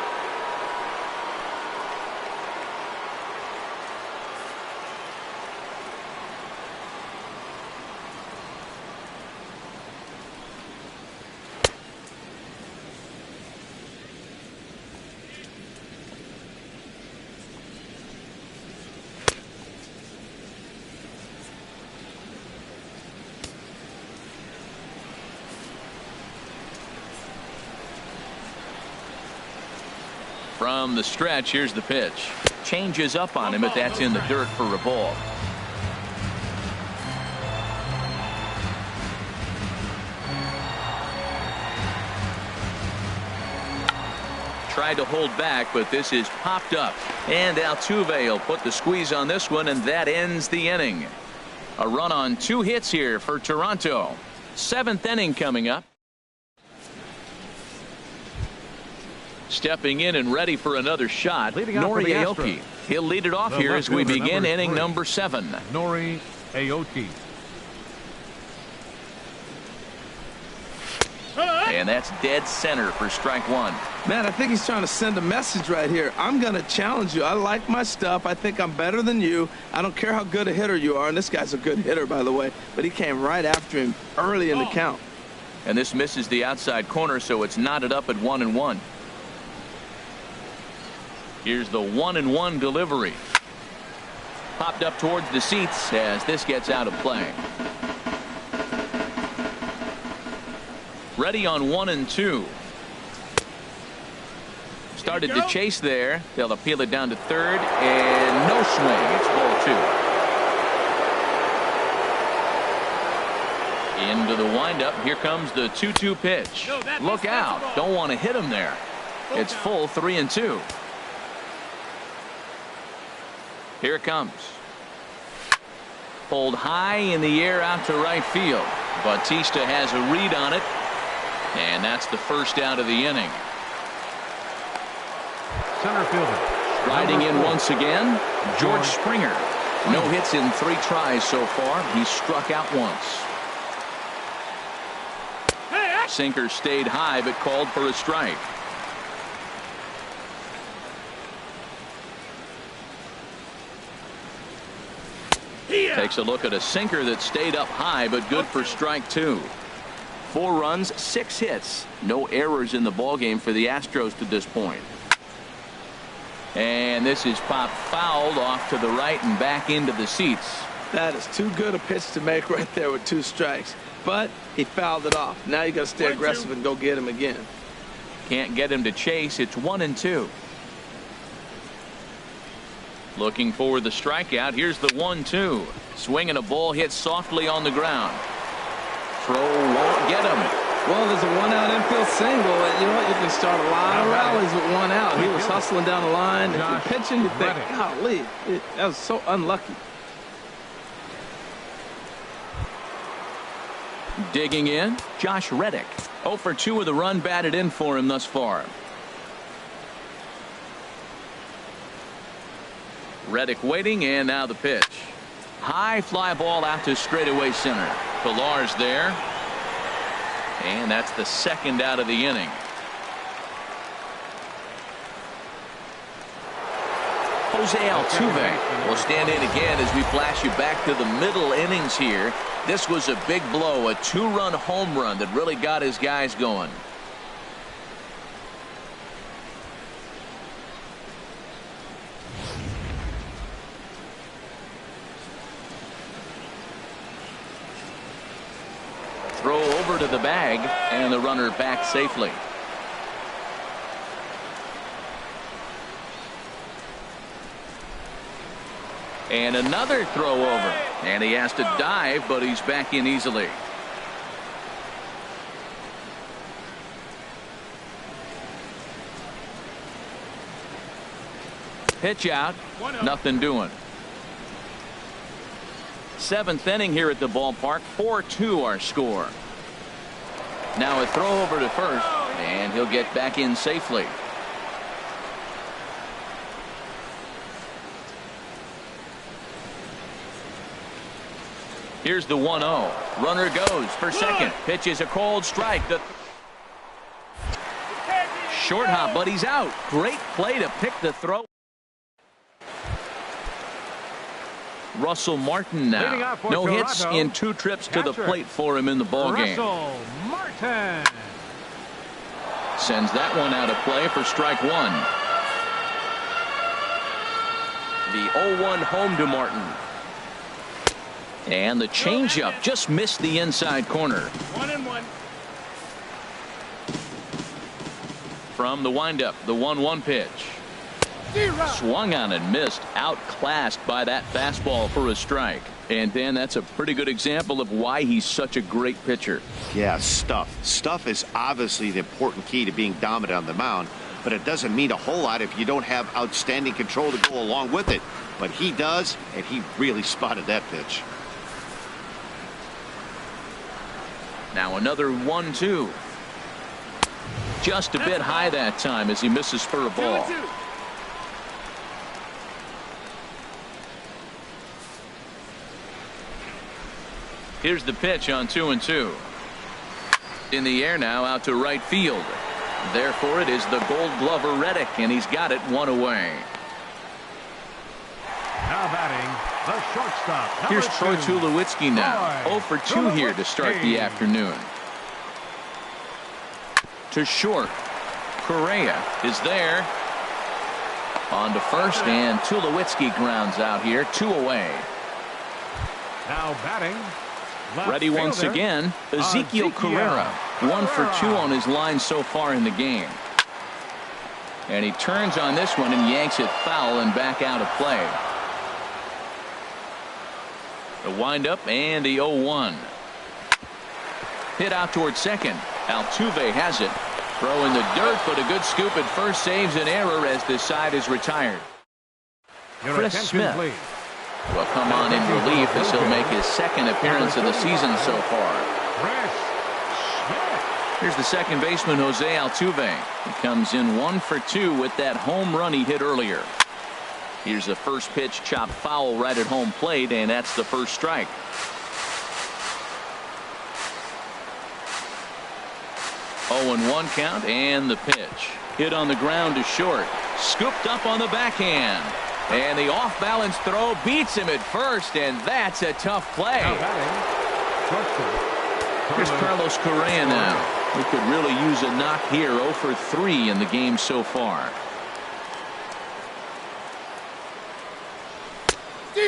From the stretch, here's the pitch. Changes up on him, but that's in the dirt for a ball. Tried to hold back, but this is popped up. And Altuve will put the squeeze on this one, and that ends the inning. A run on 2 hits here for Toronto. 7th inning coming up. Stepping in and ready for another shot, Nori Aoki. He'll lead it off here as we begin inning number 7. Nori Aoki. And that's dead center for strike 1. Man, I think he's trying to send a message right here. I'm going to challenge you. I like my stuff. I think I'm better than you. I don't care how good a hitter you are. And this guy's a good hitter, by the way. But he came right after him early in the count. And this misses the outside corner, so it's knotted up at 1-1. Here's the 1-1 delivery. Popped up towards the seats as this gets out of play. Ready on 1-2. Started to chase there. They'll appeal it down to third, and no swing. It's ball 2. Into the windup. Here comes the 2-2 pitch. Look out. Don't want to hit him there. It's full 3-2. Here it comes. Pulled high in the air out to right field. Bautista has a read on it. And that's the first out of the inning. Center fielder. Riding in once again, George Springer. No hits in 3 tries so far. He's struck out once. Sinker stayed high but called for a strike. Takes a look at a sinker that stayed up high, but good for strike 2. 4 runs, 6 hits. No errors in the ballgame for the Astros to this point. And this is popped fouled off to the right and back into the seats. That is too good a pitch to make right there with 2 strikes. But he fouled it off. Now you got to stay aggressive and go get him again. Can't get him to chase. It's 1-2. Looking for the strikeout. Here's the 1-2. Swinging a ball hit softly on the ground. Throw won't get him. Well, there's a 1-out infield single. And you know what? You can start a lot of rallies with 1 out. He was hustling down the line. If you're pitching, you think, golly, that was so unlucky. Digging in, Josh Reddick. 0 for 2 with a run batted in for him thus far. Reddick waiting, and now the pitch. High fly ball out to straightaway center. Pillar's there. And that's the 2nd out of the inning. Jose Altuve will stand in again as we flash you back to the middle innings here. This was a big blow, a 2-run home run that really got his guys going. Throw over to the bag, and the runner back safely. And another throw over. And he has to dive, but he's back in easily. Pitch out. Nothing doing. Seventh inning here at the ballpark. 4-2 our score. Now a throw over to first, and he'll get back in safely. Here's the 1-0. Runner goes for second. Pitch is a cold strike. The short hop, but he's out. Great play to pick the throw. Russell Martin now. No hits in 2 trips to the plate for him in the ballgame. Russell Martin sends that one out of play for strike 1. The 0-1 home to Martin. And the changeup just missed the inside corner. 1-1. From the windup, the 1-1 pitch. Swung on and missed. Outclassed by that fastball for a strike. And Dan, that's a pretty good example of why he's such a great pitcher. Yeah, stuff. Stuff is obviously the important key to being dominant on the mound, but it doesn't mean a whole lot if you don't have outstanding control to go along with it. But he does, and he really spotted that pitch. Now another 1-2. Just a bit high that time as he misses for a ball. Here's the pitch on 2-2. In the air now, out to right field. Therefore, it is the Gold Glover Reddick, and he's got it 1 away. now batting the shortstop. Here's Troy Tulowitzki now. 0 for 2 here to start the afternoon. To short. Correa is there. On to first, and Tulowitzki grounds out here. 2 away. Now batting. Ready once again, Ezekiel Carrera. 1 for 2 on his line so far in the game. And he turns on this one and yanks it foul and back out of play. The windup and the 0-1. Hit out towards second. Altuve has it. Throw in the dirt, but a good scoop at first saves an error as this side is retired. Chris Smith will come on in relief as he'll make his second appearance of the season so far. Here's the second baseman, Jose Altuve. He comes in 1 for 2 with that home run he hit earlier. Here's the first pitch, chopped foul right at home plate, and that's the first strike. Oh, 0-1 count, and the pitch. Hit on the ground to short. Scooped up on the backhand. And the off-balance throw beats him at first, and that's a tough play. Here's Carlos Correa now. He could really use a knock here. 0 for 3 in the game so far.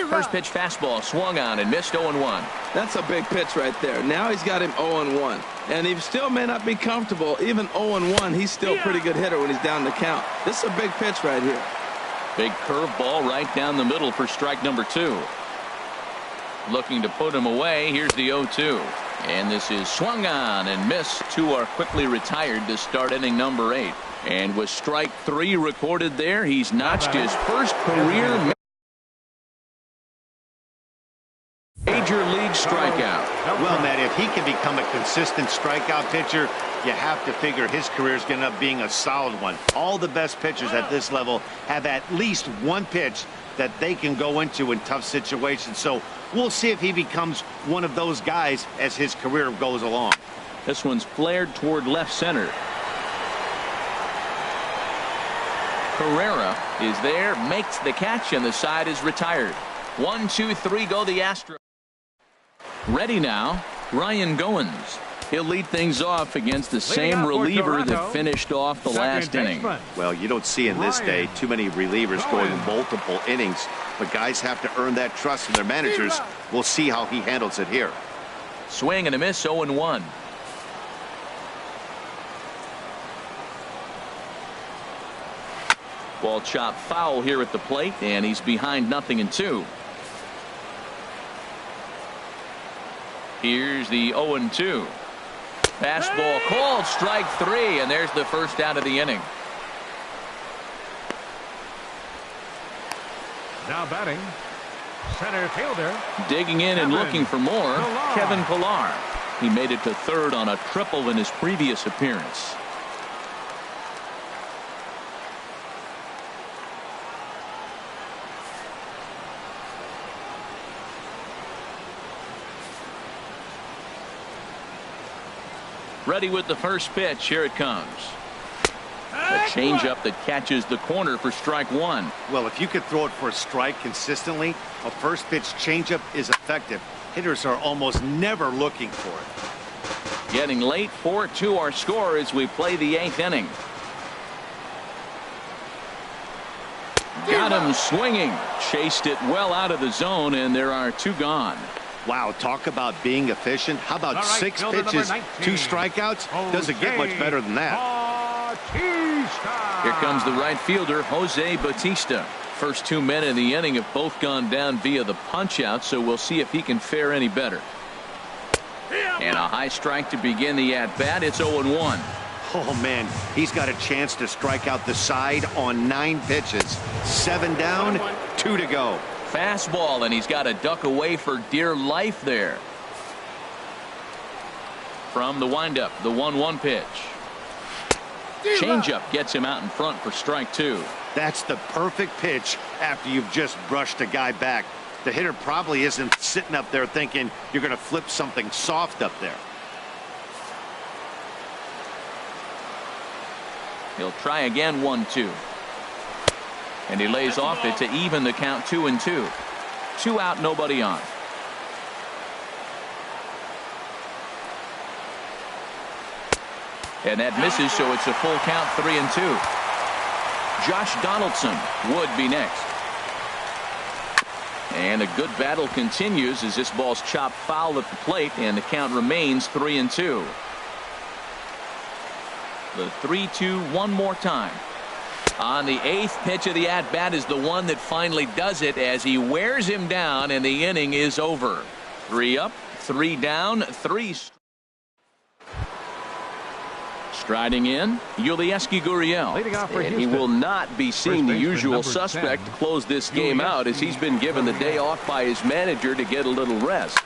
First pitch fastball swung on and missed. 0-1. That's a big pitch right there. Now he's got him 0-1. And he still may not be comfortable. Even 0-1, he's still a pretty good hitter when he's down the count. This is a big pitch right here. Big curveball right down the middle for strike number 2. Looking to put him away. Here's the 0-2. And this is swung on and missed. 2 are quickly retired to start inning number 8. And with strike 3 recorded there, he's notched his first career Major League strikeout. Well, Matt, if he can become a consistent strikeout pitcher, you have to figure his career is going to end up being a solid one. All the best pitchers at this level have at least one pitch that they can go into in tough situations. So we'll see if he becomes one of those guys as his career goes along. This one's flared toward left center. Carrera is there, makes the catch, and the side is retired. 1, 2, 3 go the Astros. Ready now, Ryan Goins. He'll lead things off against the same reliever that finished off the last inning. Well, you don't see in this day too many relievers going multiple innings, but guys have to earn that trust from their managers. We'll see how he handles it here. Swing and a miss. 0-1. Ball chopped foul here at the plate, and he's behind 0-2. Here's the 0-2. Fastball called, strike 3, and there's the first out of the inning. Now batting, center fielder. Digging in and looking for more, Kevin Pillar. He made it to third on a triple in his previous appearance. Ready with the first pitch. Here it comes. A changeup that catches the corner for strike 1. Well, if you could throw it for a strike consistently, a first pitch changeup is effective. Hitters are almost never looking for it. Getting late, 4-2 our score as we play the 8th inning. Got him swinging. Chased it well out of the zone, and there are 2 gone. Wow, talk about being efficient. How about 6 pitches, 2 strikeouts? Doesn't get much better than that. Here comes the right fielder, Jose Bautista. First 2 men in the inning have both gone down via the punch-out, so we'll see if he can fare any better. And a high strike to begin the at-bat. It's 0-1. Oh, man, he's got a chance to strike out the side on 9 pitches. 7 down, 2 to go. Fastball, and he's got to duck away for dear life there. From the windup, the 1-1 pitch. Changeup gets him out in front for strike 2. That's the perfect pitch after you've just brushed a guy back. The hitter probably isn't sitting up there thinking you're going to flip something soft up there. He'll try again, 1-2. And he lays off it to even the count, 2-2. 2 out, nobody on. And that misses, so it's a full count, 3-2. Josh Donaldson would be next. And a good battle continues as this ball's chopped foul at the plate, and the count remains 3-2. The 3-2 one more time. On the 8th pitch of the at-bat is the one that finally does it as he wears him down, and the inning is over. 3 up, 3 down, 3. Striding in, Yulieski Gurriel. And he will not be seeing the usual suspect to close this game out, as he's been given the day off by his manager to get a little rest.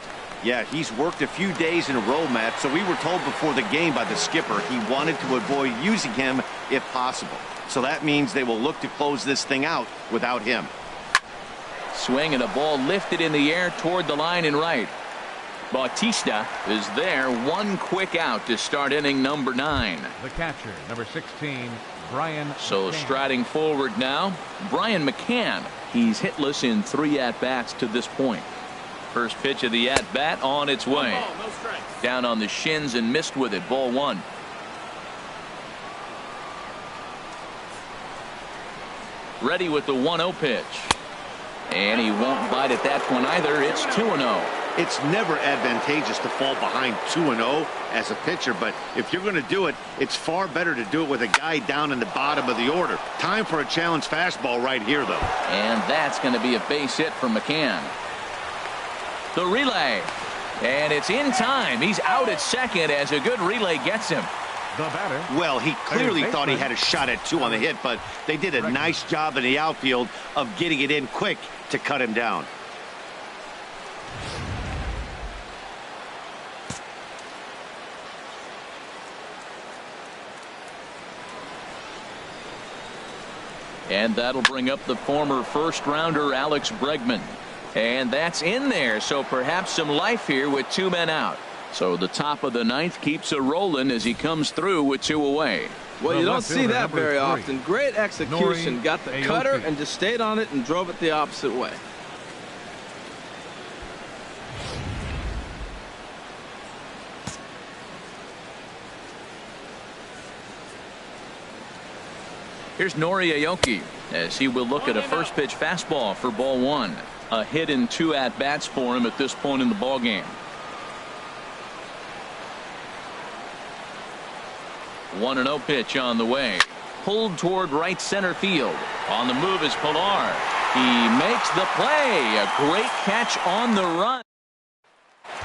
Yeah, he's worked a few days in a row, Matt, so we were told before the game by the skipper he wanted to avoid using him if possible. So that means they will look to close this thing out without him. Swing and a ball lifted in the air toward the line and right. Bautista is there. 1 quick out to start inning number 9. The catcher, number 16, Brian. So striding forward now, Brian McCann. He's hitless in 3 at-bats to this point. First pitch of the at-bat on its way. No strikes. Down on the shins and missed with it. Ball 1. Ready with the 1-0 pitch. And he won't bite at that one either. It's 2-0. It's never advantageous to fall behind 2-0 as a pitcher, but if you're going to do it, it's far better to do it with a guy down in the bottom of the order. Time for a challenge fastball right here, though. And that's going to be a base hit from McCann. The relay. And it's in time. He's out at second as a good relay gets him. The batter. Well, he clearly thought he had a shot at 2 on the hit, but they did a nice job in the outfield of getting it in quick to cut him down. And that'll bring up the former first-rounder Alex Bregman. And that's in there, so perhaps some life here with 2 men out. So the top of the 9th keeps it rolling as he comes through with 2 away. Well, you don't see that very often. Great execution. Got the cutter and just stayed on it and drove it the opposite way. Here's Nori Aoki as he will look at a first pitch fastball for ball 1. A hit in 2 at-bats for him at this point in the ball game. 1-0 pitch on the way. Pulled toward right center field. On the move is Pillar. He makes the play. A great catch on the run.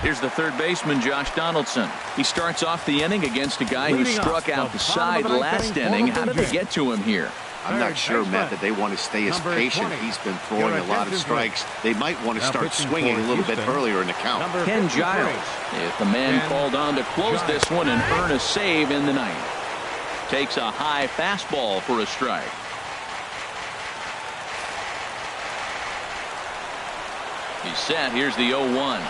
Here's the third baseman, Josh Donaldson. He starts off the inning against a guy who struck out the side last inning. How did they get to him here? I'm not sure, Matt, that they want to stay as patient. He's been throwing a lot of strikes. They might want to start swinging a little bit earlier in the count. Ken Giles is the man called on to close this one and earn a save in the ninth. Takes a high fastball for a strike. He's set. Here's the 0-1.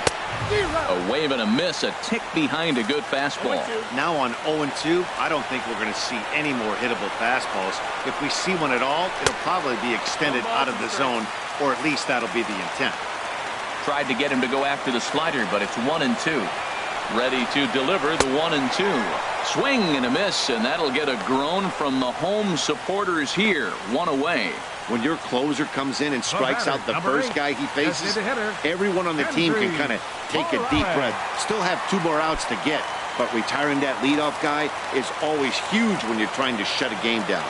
A wave and a miss, a tick behind a good fastball. Now on 0-2, I don't think we're going to see any more hittable fastballs. If we see one at all, it'll probably be extended out of the zone, or at least that'll be the intent. Tried to get him to go after the slider, but it's 1-2. Ready to deliver the 1-2. Swing and a miss, and that'll get a groan from the home supporters here. One away. When your closer comes in and strikes out the first guy he faces, everyone on the team can kind of take a deep breath. Still have 2 more outs to get, but retiring that leadoff guy is always huge when you're trying to shut a game down.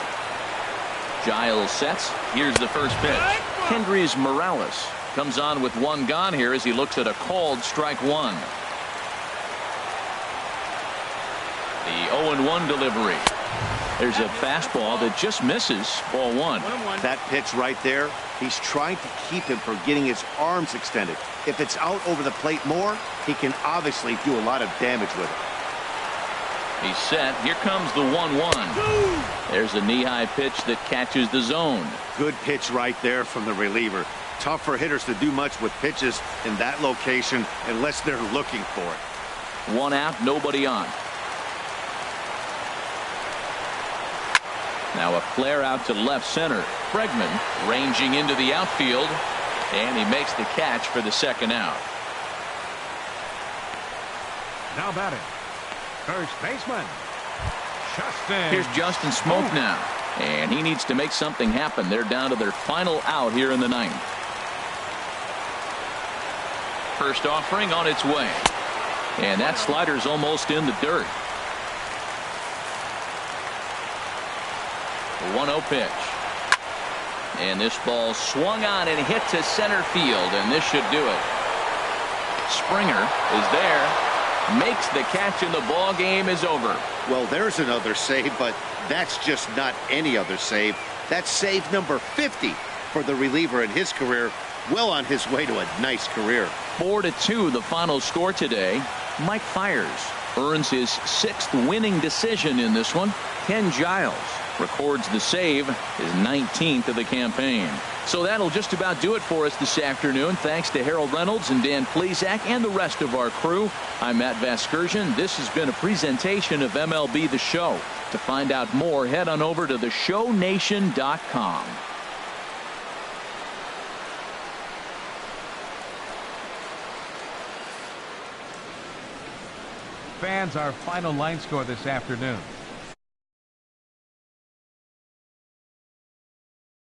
Giles sets. Here's the first pitch. Kendrys Morales comes on with 1 gone here as he looks at a called strike 1. The 0-1 delivery. There's a fastball that just misses. Ball 1. That pitch right there, he's trying to keep him from getting his arms extended. If it's out over the plate more, he can obviously do a lot of damage with it. He's set. Here comes the 1-1. There's a knee-high pitch that catches the zone. Good pitch right there from the reliever. Tough for hitters to do much with pitches in that location unless they're looking for it. 1 out, nobody on. Now a flare out to left center. Bregman ranging into the outfield, and he makes the catch for the 2nd out. Now batting, first baseman, Justin. Here's Justin Smoke now, and he needs to make something happen. They're down to their final out here in the 9th. First offering on its way, and that slider's almost in the dirt. The 1-0 pitch. And this ball swung on and hit to center field, and this should do it. Springer is there, makes the catch, and the ball game is over. Well, there's another save, but that's just not any other save. That's save number 50 for the reliever in his career. Well on his way to a nice career. 4-2 the final score today. Mike Fiers earns his 6th winning decision in this one. Ken Giles records the save, his 19th of the campaign. So that'll just about do it for us this afternoon. Thanks to Harold Reynolds and Dan Plesac and the rest of our crew. I'm Matt Vasgersian. This has been a presentation of MLB The Show. To find out more, head on over to theshownation.com. Fans, our final line score this afternoon.